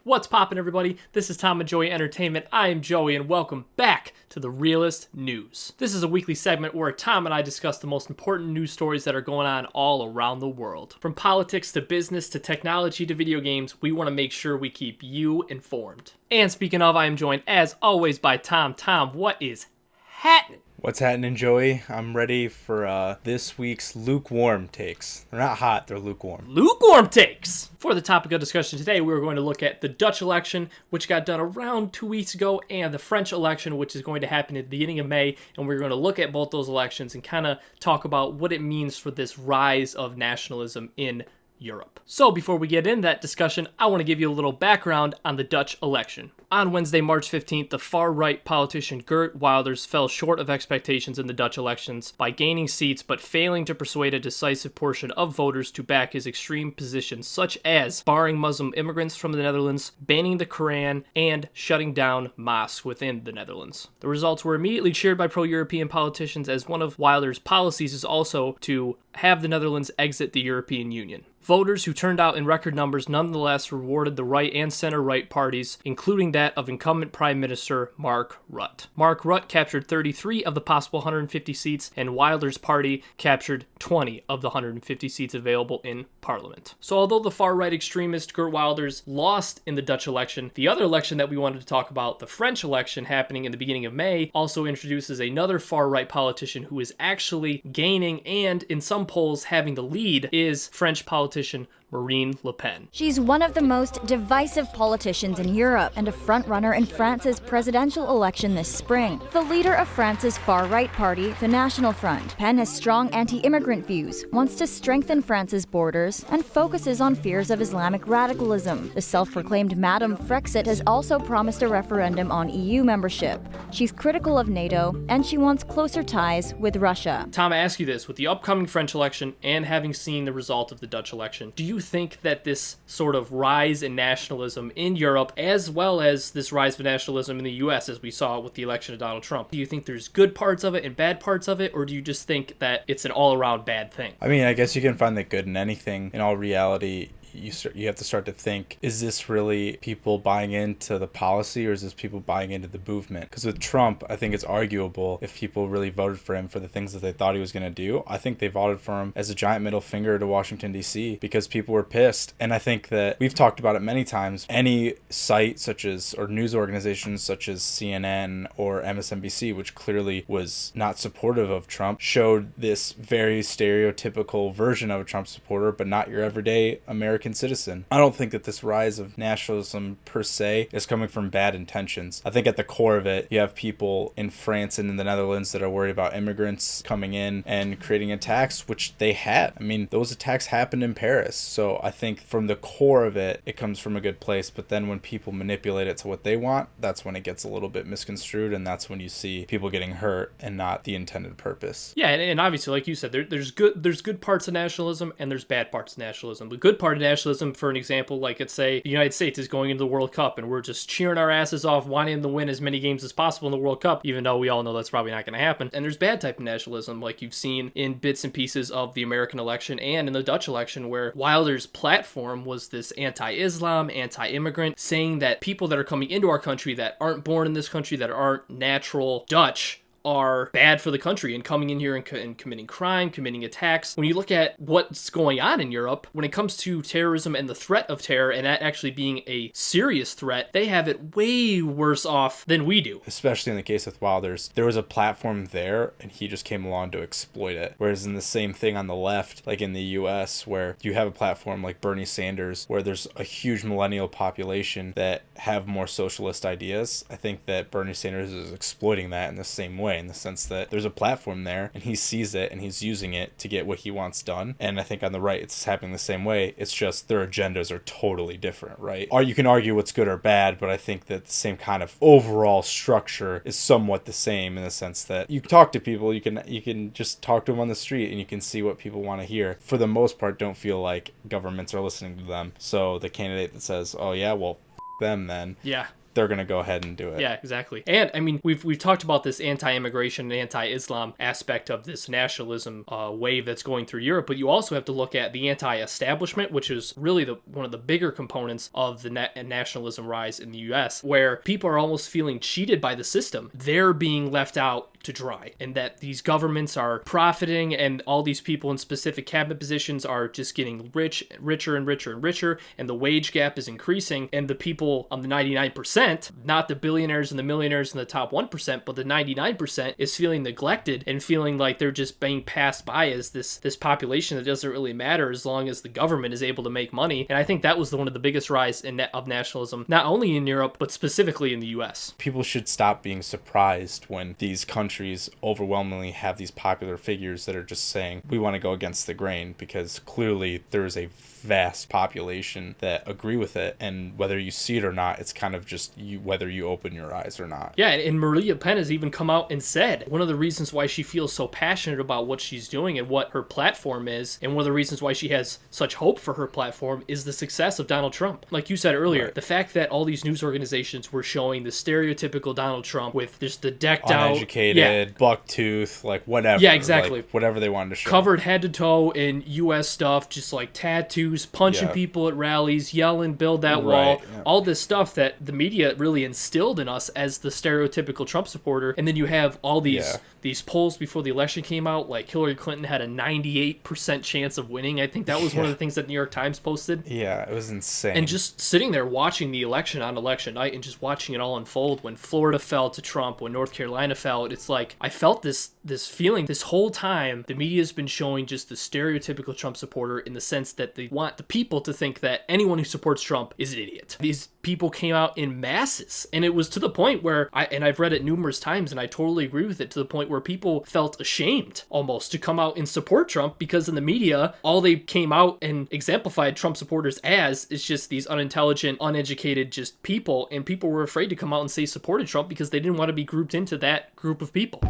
What's poppin', everybody? This is Tom and Joey Entertainment. I am Joey, and welcome back to the Realist News. This is a weekly segment where Tom and I discuss the most important news stories that are going on all around the world. From politics to business to technology to video games, we want to make sure we keep you informed. And speaking of, I am joined, as always, by Tom. Tom, what is happening? What's happening, Joey? I'm ready for this week's lukewarm takes. They're not hot, they're lukewarm. Lukewarm takes! For the topic of discussion today, we're going to look at the Dutch election, which got done around 2 weeks ago, and the French election, which is going to happen at the beginning of May, and we're going to look at both those elections and kind of talk about what it means for this rise of nationalism in Europe. So before we get into that discussion, I want to give you a little background on the Dutch election. On Wednesday, March 15th, the far-right politician Geert Wilders fell short of expectations in the Dutch elections by gaining seats but failing to persuade a decisive portion of voters to back his extreme positions, such as barring Muslim immigrants from the Netherlands, banning the Quran, and shutting down mosques within the Netherlands. The results were immediately cheered by pro-European politicians, as one of Wilders' policies is also to have the Netherlands exit the European Union. Voters who turned out in record numbers nonetheless rewarded the right and center-right parties, including that of incumbent Prime Minister Mark Rutte. Mark Rutte captured 33 of the possible 150 seats, and Wilders' party captured 20 of the 150 seats available in Parliament. So although the far-right extremist Geert Wilders lost in the Dutch election, the other election that we wanted to talk about, the French election happening in the beginning of May, also introduces another far-right politician who is actually gaining and, in some polls, having the lead, is French politician Marine Le Pen. She's one of the most divisive politicians in Europe and a frontrunner in France's presidential election this spring. The leader of France's far-right party, the National Front, Pen has strong anti-immigrant views, wants to strengthen France's borders, and focuses on fears of Islamic radicalism. The self-proclaimed Madame Frexit has also promised a referendum on EU membership. She's critical of NATO, and she wants closer ties with Russia. Tom, I ask you this, with the upcoming French election and having seen the result of the Dutch election, do you think that this sort of rise in nationalism in Europe, as well as this rise of nationalism in the US, as we saw with the election of Donald Trump, do you think there's good parts of it and bad parts of it, or do you just think that it's an all-around bad thing? I mean, I guess you can find the good in anything. In all reality, you have to start to think, is this really people buying into the policy, or is this people buying into the movement? Because with Trump, I think it's arguable if people really voted for him for the things that they thought he was going to do. I think they voted for him as a giant middle finger to Washington, D.C. because people were pissed. And I think that we've talked about it many times. Any site such as, or news organizations such as CNN or MSNBC, which clearly was not supportive of Trump, showed this very stereotypical version of a Trump supporter, but not your everyday American citizen. I don't think that this rise of nationalism per se is coming from bad intentions. I think at the core of it, you have people in France and in the Netherlands that are worried about immigrants coming in and creating attacks, which they had. I mean, those attacks happened in Paris. So I think from the core of it, it comes from a good place. But then when people manipulate it to what they want, that's when it gets a little bit misconstrued, and that's when you see people getting hurt and not the intended purpose. Yeah, and obviously, like you said, there's good parts of nationalism and there's bad parts of nationalism. The good part of nationalism, for an example, like let's say the United States is going into the World Cup and we're just cheering our asses off, wanting to win as many games as possible in the World Cup, even though we all know that's probably not going to happen. And there's bad type of nationalism, like you've seen in bits and pieces of the American election and in the Dutch election, where Wilders' platform was this anti-Islam, anti-immigrant, saying that people that are coming into our country that aren't born in this country, that aren't natural Dutch, are bad for the country and coming in here and committing crime, committing attacks. When you look at what's going on in Europe, when it comes to terrorism and the threat of terror and that actually being a serious threat, they have it way worse off than we do. Especially in the case with Wilders, there was a platform there and he just came along to exploit it. Whereas in the same thing on the left, like in the US, where you have a platform like Bernie Sanders, where there's a huge millennial population that have more socialist ideas, I think that Bernie Sanders is exploiting that in the same way, in the sense that there's a platform there and he sees it and he's using it to get what he wants done. And I think on the right, it's happening the same way. It's just their agendas are totally different, right? Or you can argue what's good or bad, but I think that the same kind of overall structure is somewhat the same, in the sense that you talk to people, you can just talk to them on the street and you can see what people want to hear. For the most part, don't feel like governments are listening to them. So the candidate that says, oh yeah, well, them then. Yeah. they're going to go ahead and do it. Yeah, exactly. And I mean, we've talked about this anti-immigration and anti-Islam aspect of this nationalism wave that's going through Europe, but you also have to look at the anti-establishment, which is really one of the bigger components of the nationalism rise in the U.S., where people are almost feeling cheated by the system. They're being left out to dry, and that these governments are profiting, and all these people in specific cabinet positions are just getting richer and richer and richer, and the wage gap is increasing, and the people on the 99%, not the billionaires and the millionaires in the top 1%, but the 99% is feeling neglected and feeling like they're just being passed by as this population that doesn't really matter as long as the government is able to make money. And I think that was one of the biggest rise of nationalism, not only in Europe, but specifically in the US. People should stop being surprised when these countries overwhelmingly have these popular figures that are just saying, we want to go against the grain, because clearly there's a vast population that agree with it, and whether you see it or not, it's kind of just whether you open your eyes or not. Yeah, and Marine Le Pen has even come out and said one of the reasons why she feels so passionate about what she's doing and what her platform is, and one of the reasons why she has such hope for her platform, is the success of Donald Trump. Like you said earlier, right. The fact that all these news organizations were showing the stereotypical Donald Trump with just the decked out, uneducated, bucktooth, like whatever. Yeah, exactly. Like whatever they wanted to show. Covered head to toe in U.S. stuff, just like tattoos, punching people at rallies, yelling, build that wall, all this stuff that the media really instilled in us as the stereotypical Trump supporter. And then you have all these polls before the election came out, like Hillary Clinton had a 98% chance of winning. I think that was one of the things that New York Times posted. Yeah, it was insane. And just sitting there watching the election on election night and just watching it all unfold, when Florida fell to Trump, when North Carolina fell, it's like I felt this feeling this whole time. The media's been showing just the stereotypical Trump supporter, in the sense that they want the people to think that anyone who supports Trump is an idiot. These people came out in masses, and it was to the point where I've read it numerous times, and I totally agree with it, to the point where people felt ashamed almost to come out and support Trump, because in the media, all they came out and exemplified Trump supporters as is just these unintelligent, uneducated just people, and people were afraid to come out and say supported Trump because they didn't want to be grouped into that group of people.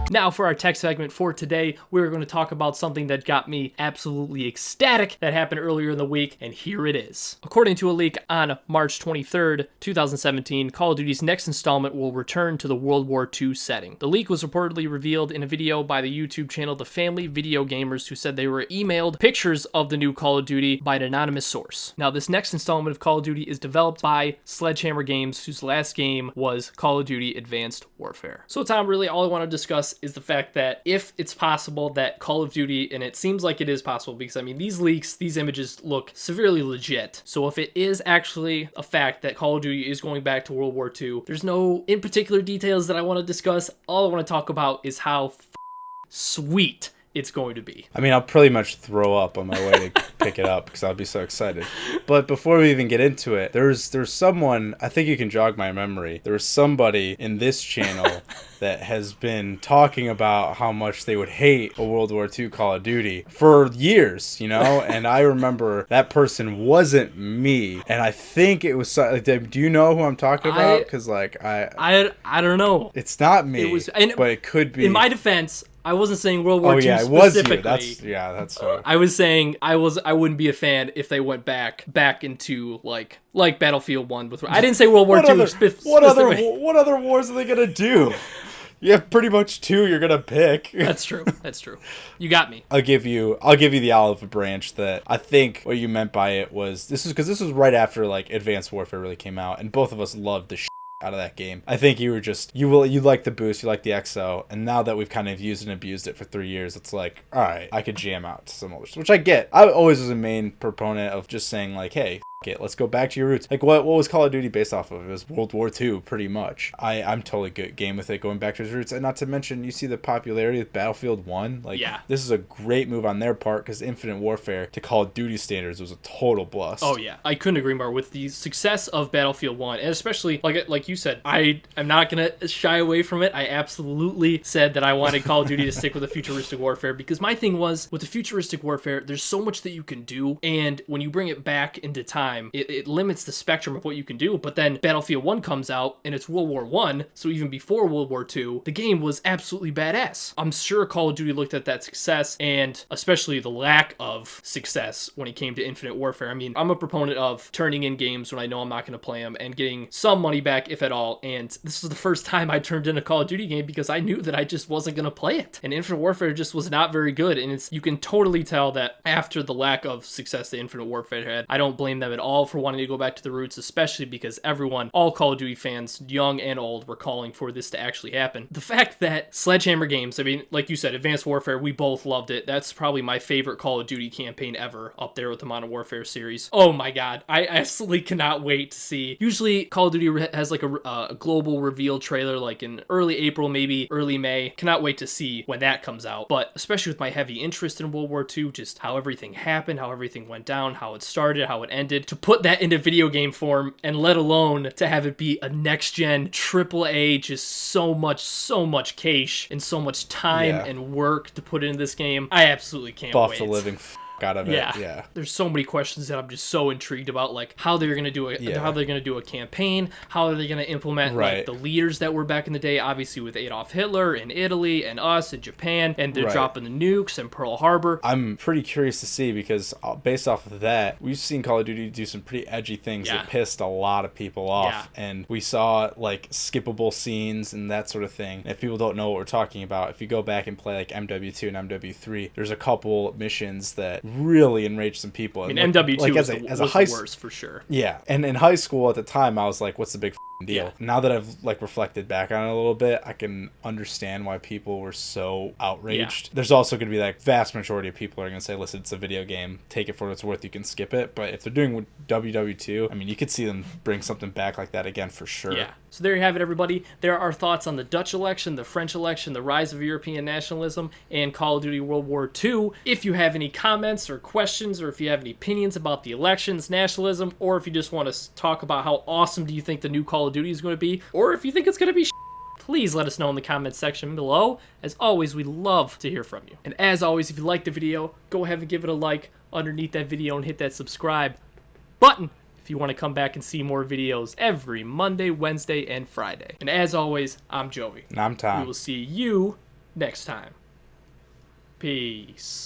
Now for our tech segment for today, we're going to talk about something that got me absolutely ecstatic that happened earlier in the week, and here it is. According to a leak on March 23rd, 2017, Call of Duty's next installment will return to the World War II setting. The leak was reportedly revealed in a video by the YouTube channel The Family Video Gamers, who said they were emailed pictures of the new Call of Duty by an anonymous source. Now, this next installment of Call of Duty is developed by Sledgehammer Games, whose last game was Call of Duty Advanced Warfare. So, Tom, really all I want to discuss is the fact that if it's possible that Call of Duty, and it seems like it is possible, because I mean these leaks, these images look severely legit. So if it is actually a fact that Call of Duty is going back to World War II, there's no in particular details that I want to discuss. All I want to talk about is how sweet it's going to be. I mean, I'll pretty much throw up on my way to pick it up because I'll be so excited. But before we even get into it, there's someone, I think you can jog my memory. There was somebody in this channel that has been talking about how much they would hate a World War II Call of Duty for years, you know? And I remember that person wasn't me. And I think it was, do you know who I'm talking about? Because I don't know. It's not me, but it could be. In my defense, I wasn't saying World War II it was specifically. you. That's right. I was saying I wouldn't be a fan if they went back into like Battlefield 1 with. I didn't say World War II specifically. What other wars are they gonna do? You have pretty much two you're gonna pick. That's true. You got me. I'll give you the olive branch that I think what you meant by it was this was right after like Advanced Warfare really came out, and both of us loved the out of that game. I think you like the boost, you like the XO, and now that we've kind of used and abused it for 3 years, it's like, all right, I could jam out to some others, which I get. I always was a main proponent of just saying like, hey, it, let's go back to your roots. Like what was Call of Duty based off of? It was World War II pretty much. I'm totally good game with it, going back to its roots. And not to mention, you see the popularity of Battlefield 1. Like, this is a great move on their part, because Infinite Warfare to Call of Duty standards was a total bust. Oh yeah, I couldn't agree more with the success of Battlefield 1, and especially like you said, I'm not gonna shy away from it. I absolutely said that I wanted Call of Duty to stick with the futuristic warfare, because my thing was with the futuristic warfare, there's so much that you can do, and when you bring it back into time, time, it limits the spectrum of what you can do. But then Battlefield 1 comes out, and it's World War 1, so even before World War 2, the game was absolutely badass. I'm sure Call of Duty looked at that success, and especially the lack of success when it came to Infinite Warfare. I mean, I'm a proponent of turning in games when I know I'm not going to play them and getting some money back, if at all, and this was the first time I turned in a Call of Duty game because I knew that I just wasn't going to play it. And Infinite Warfare just was not very good, and you can totally tell that after the lack of success that Infinite Warfare had, I don't blame them at all for wanting to go back to the roots, especially because everyone, all Call of Duty fans, young and old, were calling for this to actually happen. The fact that Sledgehammer Games, I mean, like you said, Advanced Warfare, we both loved it. That's probably my favorite Call of Duty campaign ever, up there with the Modern Warfare series. Oh my god, I absolutely cannot wait to see. Usually Call of Duty has like a global reveal trailer like in early April, maybe early May. Cannot wait to see when that comes out. But especially with my heavy interest in World War II, just how everything happened, how everything went down, how it started, how it ended, to put that into video game form, and let alone to have it be a next-gen AAA, just so much cash and so much time and work to put into this game. I absolutely can't wait. The living out of it. Yeah. There's so many questions that I'm just so intrigued about, like how they're gonna do how they're gonna do a campaign, how are they gonna implement like the leaders that were back in the day, obviously with Adolf Hitler in Italy and us in Japan, and they're dropping the nukes and Pearl Harbor. I'm pretty curious to see, because based off of that, we've seen Call of Duty do some pretty edgy things that pissed a lot of people off, and we saw like skippable scenes and that sort of thing. And if people don't know what we're talking about, if you go back and play like MW2 and MW3, there's a couple missions that really enraged some people. I mean, MW2 like was the worst for sure. Yeah, and in high school at the time, I was like, what's the big deal? Now that I've like reflected back on it a little bit, I can understand why people were so outraged. There's also going to be like vast majority of people are going to say, listen, it's a video game, take it for what it's worth, you can skip it. But if they're doing WW2, I mean, you could see them bring something back like that again for sure. Yeah. So there you have it, everybody. There are our thoughts on the Dutch election, the French election, the rise of European nationalism, and Call of Duty World War II. If you have any comments or questions, or if you have any opinions about the elections, nationalism, or if you just want to talk about how awesome do you think the new Call of Duty is going to be, or if you think it's going to be please let us know in the comments section below. As always, we love to hear from you. And as always, if you liked the video, go ahead and give it a like underneath that video and hit that subscribe button if you want to come back and see more videos every Monday, Wednesday, and Friday. And as always, I'm Joey. And I'm Tom. We will see you next time. Peace.